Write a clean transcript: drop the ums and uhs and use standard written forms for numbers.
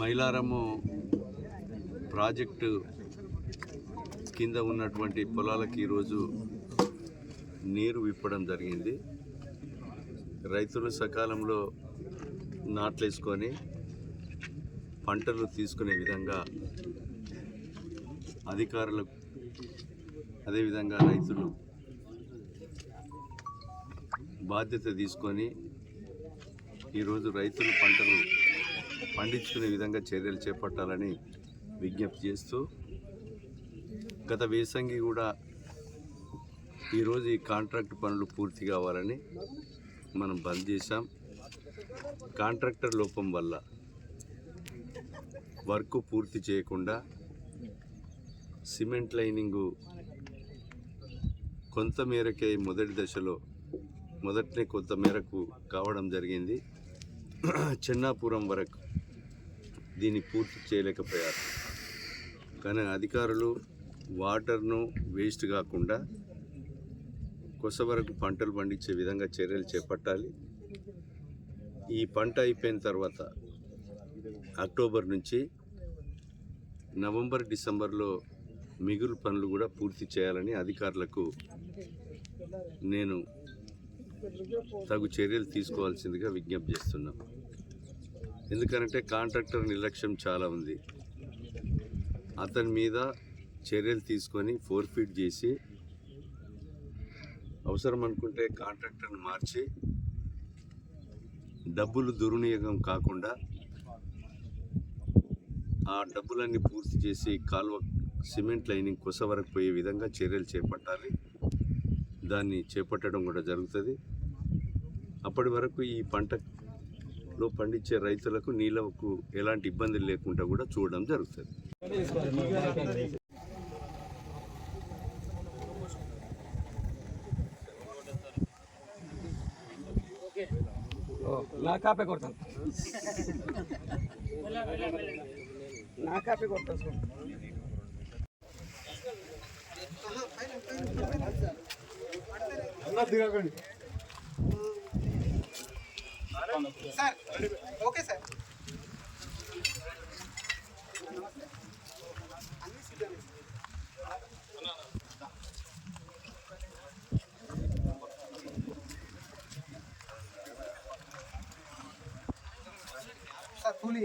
మైలారము project కింద ఉన్నటువంటి పొలాలకి ఈరోజు నీరు విప్పడం జరిగింది. రైతులు సకాలంలో నాట్లేసుకొని పంటలు తీసుకునే విధంగా అధికారులు, అదేవిధంగా రైతులు బాధ్యత తీసుకొని ఈరోజు రైతులు పంటలు పండించుకునే విధంగా చర్యలు చేపట్టాలని విజ్ఞప్తి చేస్తూ, గత వేసంగి కూడా ఈరోజు ఈ కాంట్రాక్ట్ పనులు పూర్తి కావాలని మనం బంద్ చేశాం. కాంట్రాక్టర్ లోపం వల్ల వర్క్ పూర్తి చేయకుండా సిమెంట్ లైనింగు కొంత మేరకే మొదటినే కొంత మేరకు కావడం జరిగింది. చెన్నాపురం వరకు దీన్ని పూర్తి చేయలేకపోయారు. కానీ అధికారులు వాటర్ను వేస్ట్ కాకుండా కొస వరకు పంటలు పండించే విధంగా చర్యలు చేపట్టాలి. ఈ పంట అయిపోయిన తర్వాత అక్టోబర్ నుంచి నవంబర్, డిసెంబర్లో మిగులు పనులు కూడా పూర్తి చేయాలని అధికారులకు నేను తగు చర్యలు తీసుకోవాల్సిందిగా విజ్ఞప్తి చేస్తున్నాం. ఎందుకంటే కాంట్రాక్టర్ నిర్లక్ష్యం చాలా ఉంది. అతని మీద చర్యలు తీసుకొని ఫోర్ఫిట్ చేసి అవసరం అనుకుంటే కాంట్రాక్టర్ని మార్చి డబ్బులు దుర్వినియోగం కాకుండా ఆ డబ్బులన్నీ పూర్తి చేసి కాలువ సిమెంట్ లైనింగ్ కొస వరకు పోయే విధంగా చర్యలు చేపట్టాలి. దాన్ని చేపట్టడం కూడా జరుగుతుంది. అప్పటి వరకు ఈ పంటలో పండించే రైతులకు నీళ్ళకు ఎలాంటి ఇబ్బందులు లేకుండా కూడా చూడడం జరుగుతుంది. నా కాపే కొడతాను నా కాపే కొడతాను దిగకండి సార్. Okay sir. సార్ కూలీ